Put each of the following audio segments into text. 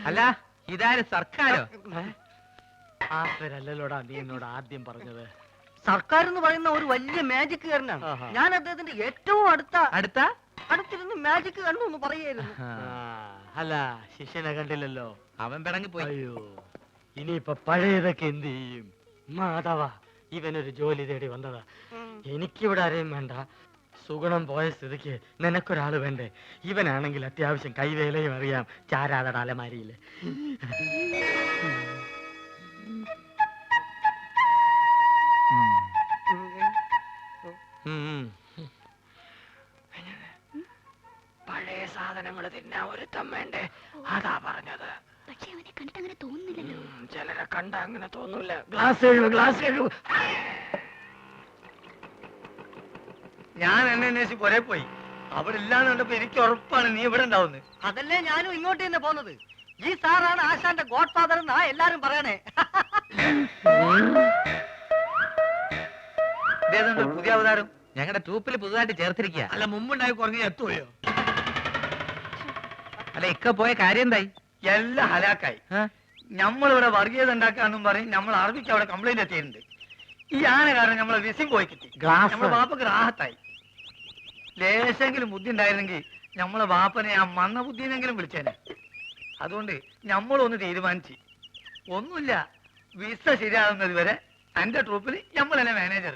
അല്ല ഇതാര് സർക്കാരോ? ആ പേരല്ലോടാ നീ എന്നോട് ആദ്യം പറഞ്ഞത്. സർക്കാർ എന്ന് പറയുന്ന ഒരു വലിയ മാജിക്കുകാരനാണ്. ഞാൻ അദ്ദേഹത്തിന്റെ ഏറ്റവും അടുത്തിരുന്ന് മാജിക് കണ്ടു എന്ന് പറയായിരുന്നു. അല്ല ശിഷ്യനെ കണ്ടില്ലല്ലോ, അവൻ പിടങ്ങി പോയി. അയ്യോ, ഇനിയിപ്പൊ പഴയതൊക്കെ എന്ത് ചെയ്യും? മാധവ, ഇവനൊരു ജോലി തേടി വന്നതാ. എനിക്കിവിടെ ആരെയും വേണ്ട. സുഗുണം പോയ സ്ഥിതിക്ക് നിനക്കൊരാള് വേണ്ടേ? ഇവനാണെങ്കിൽ അത്യാവശ്യം കൈവേലയും അറിയാം. ചാരാതട അലമാരിയില്. പഴയ സാധനങ്ങൾ തിന്നാൻ ഒരുത്തം വേണ്ടേ? അതാ പറഞ്ഞത്. പക്ഷെ അവനെ കണ്ടിട്ട് അങ്ങനെ തോന്നുന്നില്ലല്ലോ. ചിലരെ കണ്ട അങ്ങനെ തോന്നൂല. ഗ്ലാസ് ഞാൻ എന്നെ അന്വേഷിച്ച് പുറേ പോയി. അവിടെ ഇല്ലാന്ന് കണ്ടപ്പോ എനിക്ക് ഉറപ്പാണ് നീ ഇവിടെ ഉണ്ടാവുന്നത്. അതല്ലേ ഞാനും ഇങ്ങോട്ട് തന്നെ പോന്നത്. ഈ സാറാണ് ആശാന്റെ ഗോഡ് ഫാദർ എന്നാ എല്ലാരും പറയണേ. പുതിയ അവതാരം ഞങ്ങളുടെ ട്രൂപ്പിൽ പുതുതായിട്ട് ചേർത്തിരിക്കുക. അല്ല മുമ്പുണ്ടായി കുറഞ്ഞ എത്തുകയോ? അല്ല ഇക്ക പോയ കാര്യം എന്തായി? എല്ലാം ഹലാക്കായി. നമ്മളിവിടെ വർഗീയത ഉണ്ടാക്കാന്നും പറയും. നമ്മൾ അറബിക്ക് അവിടെ കംപ്ലൈന്റ് എത്തിയിട്ടുണ്ട്. ഈ ആന കാരണം നമ്മളെ വിസിം പോയി കിട്ടി. നമ്മളെ ബാപ്പക്ക് റാഹത്തായി. ലേശെങ്കിലും ബുദ്ധി ഉണ്ടായിരുന്നെങ്കിൽ നമ്മളെ ബാപ്പനെ ആ മന്ന ബുദ്ധിനെങ്കിലും വിളിച്ചേനെ. അതുകൊണ്ട് നമ്മളൊന്ന് തീരുമാനിച്ച് ഒന്നുമില്ല, വിസ ശരിയാകുന്നത് വരെ എന്റെ ട്രൂപ്പിൽ നമ്മൾ തന്നെ മാനേജർ.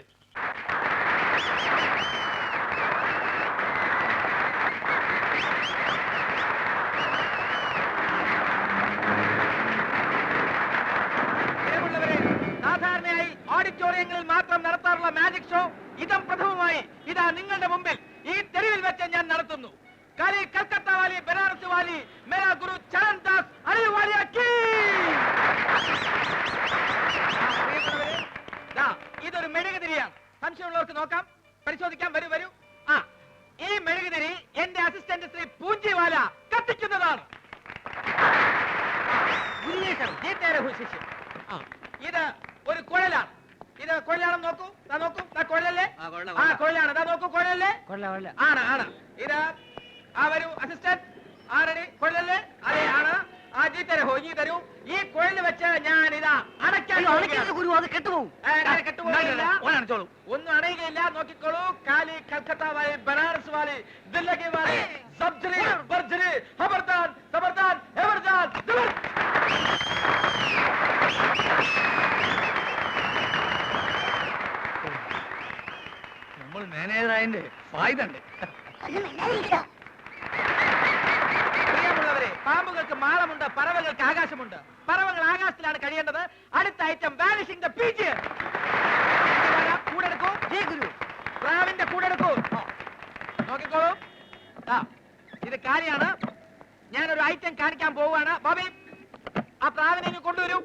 സാധാരണയായി ഓഡിറ്റോറിയങ്ങളിൽ മാത്രം നടത്താറുള്ള മാജിക് ഷോ ഇതം പ്രഥമമായി ഇതാ നിങ്ങളുടെ മുമ്പിൽ ഈ തെരുവിൽ വെച്ച് ഞാൻ നടത്തുന്നു. കാലി കൽക്കത്ത വാലി, ബനാറസ് വാലി, മേരാ ഗുരു ചരൺ ദാസ് അലി വാലിയ കീ. ഇതൊരു മെഴുകുതിരിയാണ്. സംശയമുള്ളവർക്ക് നോക്കാം, പരിശോധിക്കാം. വരൂ വരൂ. ഈ മെഴുകുതിരി എന്റെ അസിസ്റ്റന്റ് ശ്രീ പൂഞ്ചിവാല കത്തിക്കുന്നതാണ്. ഇത് ഒരു കുഴലാണ്. ഇത് കുഴലാണെന്ന് നോക്കൂ. നോക്കൂ, കുഴലല്ലേ? കുഴലാണ്. നോക്കൂ, കുഴലല്ലേ? ആണ് ആണ്. ഇത് വരൂ അസിസ്റ്റന്റ്. ആരടി കുഴലല്ലേ? അതെ ആണ്. ജി തരോ, ഈ തരൂ. ഈ കുഴല് വെച്ച് ഞാൻ ഇതാ അടയ്ക്കാൻ ഒന്നും അണയുകയില്ല. നോക്കിക്കോളൂ. കാലി കൽക്കത്ത വാലി, ബനാറസ് വാലി, ദില്ലി വാലി, സബ്ജരി ബർജരി, ഖബർദാർ ഖബർദാർ ഖബർദാർ. നമ്മൾ മാനേജറായതിന്റെ ഫായ്ദ ഉണ്ട്. പ്രിയമുള്ളവരെ, പാമ്പുകൾക്ക് മാളമുണ്ട്, പറവകൾക്ക് ആകാശമുണ്ട്. പറവകൾ ആകാശത്തിലാണ് കഴിയേണ്ടത്. അടുത്ത ഐറ്റം വാനിഷിംഗ് ദ പീജിയൻ. കൂടെടുക്കൂ. പ്രാവിന്റെ കൂടെടുക്കൂ. നോക്കിക്കോളൂ. ഇത് കാലിയാണ്. ഞാനൊരു ഐറ്റം കാണിക്കാൻ പോവുകയാണ്. ബാബി, ആ പ്രാവിനെ ഇങ്ങ് കൊണ്ടുവരൂ.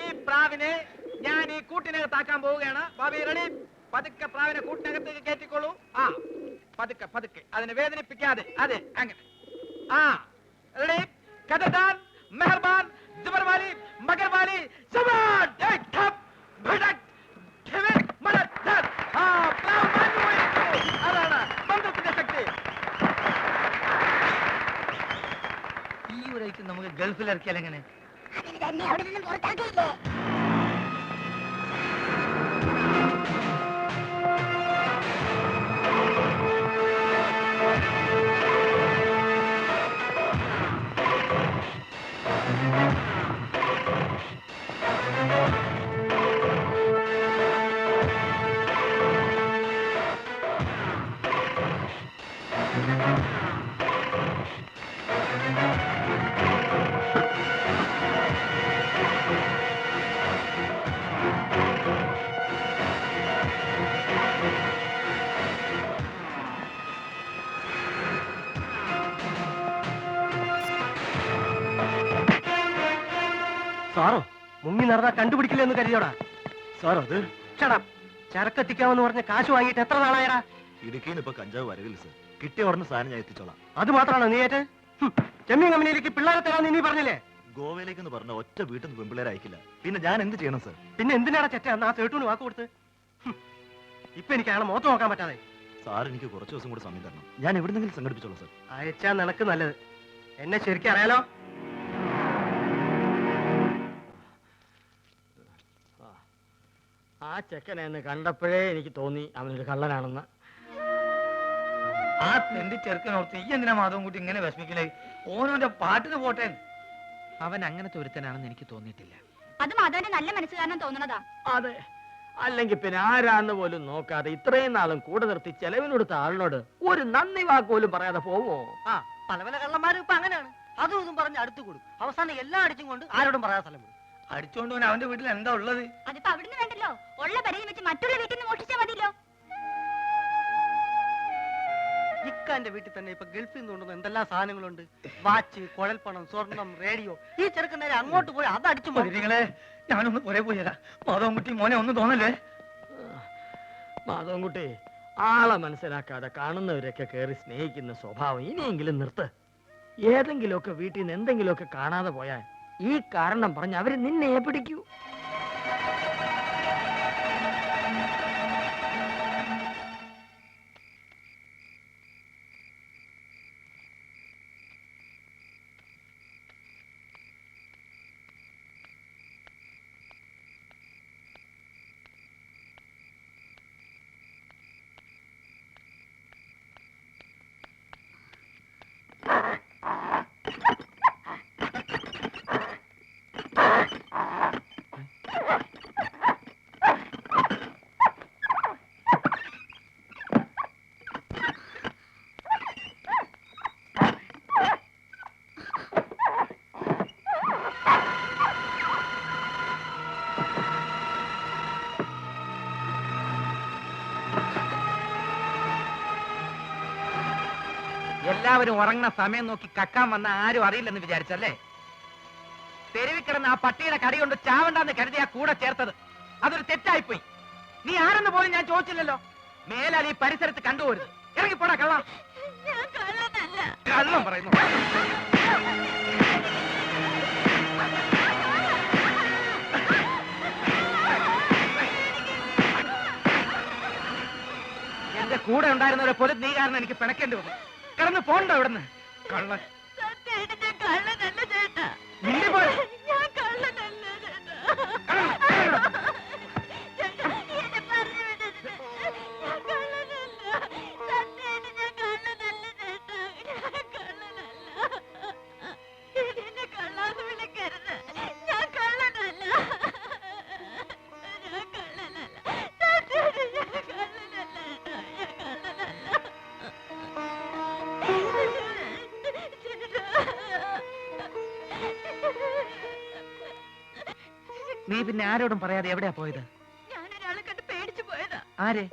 ഈ പ്രാവിനെ ഞാൻ ഈ കൂട്ടിനകത്താക്കാൻ പോവുകയാണ്. ബാബി റെഡി? പതുക്കെ പ്രാവിനെ കൂട്ടിനകത്തേക്ക് കയറ്റിക്കോളൂ. പതുക്കെ പതുക്കെ, അതിനെ വേദനിപ്പിക്കാതെ. അതെ, അങ്ങനെ. റെഡി? കഥദാൻ, മെഹർബാൻ, ജബർവാലി, മഗർവാലി, സവാൻ, അതാണ് മന്ത്രത്തിന്റെ ശക്തി. ഈ ഒരു ഐറ്റം നമുക്ക് ഗൾഫിൽ ഇറക്കിയാൽ എങ്ങനെ? സാറോ മുങ്ങി നടന്നാ കണ്ടുപിടിക്കില്ല എന്ന് കരുതിയോടാ? സാറോ അത് ചരക്കെത്തിക്കാമെന്ന് പറഞ്ഞ കാശ് വാങ്ങിയിട്ട് എത്ര നാളായടാ? ഇടുക്കിയിൽ ഇപ്പൊ കഞ്ചാവ് വരവില്ല സർ. കിട്ടിയ ഉടനെ സാധനം ഞാൻ എത്തിച്ചോളാം. അത് മാത്രമാണോ നീ ഏറ്റ്? ചെമ്മീൻ കമ്പനിയിലേക്ക് പിള്ളേരെ തരാന്ന് നീ പറഞ്ഞില്ലേ? ഗോവയിലേക്ക് എന്ന് പറഞ്ഞ ഒറ്റ വീട്ടിൽ നിന്ന് പെൺപിള്ളേരെ അയക്കില്ല. പിന്നെ ഞാൻ എന്ത് ചെയ്യണം സർ? പിന്നെ എന്തിനാടാ ചെറ്റ അന്ന് ആ സേട്ടൂന് വാക്ക് കൊടുത്ത്? ഇപ്പൊ എനിക്ക് അയാളെ മുഖത്ത് നോക്കാൻ പറ്റാതെ. സാർ എനിക്ക് കുറച്ച് ദിവസം കൂടെ സമയം തരണം. ഞാൻ എവിടെന്നെങ്കിലും സംഘടിപ്പിച്ചോളാം സർ. അയച്ചാ നിനക്ക് നല്ലത്. എന്നെ ശരിക്കും അറിയാലോ. ആ ചെക്കനെ എന്ന് കണ്ടപ്പോഴേ എനിക്ക് തോന്നി അവനൊരു കള്ളനാണെന്ന്. ആ തെണ്ടി ചെറുക്കനോർത്ത് ഈ എന്തിനാ മാധവൻ കുട്ടി ഇങ്ങനെ വിഷമിക്കലേ? ഓനോന്റെ പാട്ടിന് പോട്ടെ. അവൻ അങ്ങനത്തെ ഒരുത്തനാണെന്ന് എനിക്ക് തോന്നിയിട്ടില്ല. അത് മാധവന്റെ നല്ല മനസ്സ് കാരണം തോന്നണതാ. അതെ, അല്ലെങ്കിൽ പിന്നെ ആരാന്ന് പോലും നോക്കാതെ ഇത്രയും നാളും കൂടെ നിർത്തി ചെലവിനെടുത്ത ആളിനോട് ഒരു നന്ദി വാക്ക് പോലും പറയാതെ പോവോ? ആ പല പല കള്ളന്മാരും ഇപ്പൊ അങ്ങനെയാണ്. അതും ഇതും പറഞ്ഞ് അടുത്ത് കൂടും. അവസാനം എല്ലാം അടിച്ചും കൊണ്ട് ആരോടും പറയാൻ സ്ഥലം വിടും. അടിച്ചോണ്ട് പോൻ അവന്റെ വീട്ടിൽ എന്താ ഉള്ളത്? അതിപ്പോ അവിടുന്ന് വേണ്ടല്ലോ, ഉള്ള പരിധി വെച്ച് മറ്റുള്ള വീട്ടിൽ നിന്ന് മോഷിച്ചാ മതിയല്ലോ. ഇക്കാന്റെ വീട്ടിൽ തന്നെ ഇപ്പൊ ഗൾഫിൽ നിന്ന് കൊണ്ടുവന്ന എന്തെല്ലാം സാധനങ്ങളുണ്ട്. വാച്ച്, കുഴൽപ്പണം, സ്വർണം, റേഡിയോ. ഈ ചെറുക്കൻ നേരെ അങ്ങോട്ട് പോയി അത് അടിച്ചു മാറ്റി. നിങ്ങളെ ഞാനൊന്ന് പുറേ പോയി തരാം. മാധവൻ കുട്ടി മോനെ ഒന്നും തോന്നല്ലേ? മാധവൻകുട്ടി, ആളെ മനസ്സിലാക്കാതെ കാണുന്നവരൊക്കെ കയറി സ്നേഹിക്കുന്ന സ്വഭാവം ഇനിയെങ്കിലും നിർത്ത്. ഏതെങ്കിലുമൊക്കെ വീട്ടിൽ നിന്ന് എന്തെങ്കിലുമൊക്കെ കാണാതെ പോയാൽ ഈ കാരണം പറഞ്ഞ് അവര് നിന്നെ പിടിക്കൂ. എല്ലാവരും ഉറങ്ങുന്ന സമയം നോക്കി കക്കാൻ വന്ന ആരും അറിയില്ലെന്ന് വിചാരിച്ചല്ലേ? തെരുവിൽ കിടന്ന് ആ പട്ടിയുടെ കടി കൊണ്ട് ചാവണ്ടെന്ന് കരുതിയാ കൂടെ ചേർത്തത്. അതൊരു തെറ്റായിപ്പോയി. നീ ആരെന്ന് പോലും ഞാൻ ചോദിച്ചില്ലല്ലോ. മേലാൽ ഈ പരിസരത്ത് കണ്ടുപോരുത്. ഇറങ്ങിപ്പോടാ കള്ള. കള്ളം പറയുന്നു. എന്റെ കൂടെ ഉണ്ടായിരുന്നവരെ പോലും നീ കാരണം എനിക്ക് പിണക്കേണ്ടി വന്നു. കടന്ന് പോണ്ടോ ഇവിടുന്ന്? കള്ളൻ. നീ പിന്നെ ആരോടും പറയാതെ എവിടെയാ പോയത്? ഞാനൊരാളെ കണ്ട് പേടിച്ചു പോയതാ. ആരെ?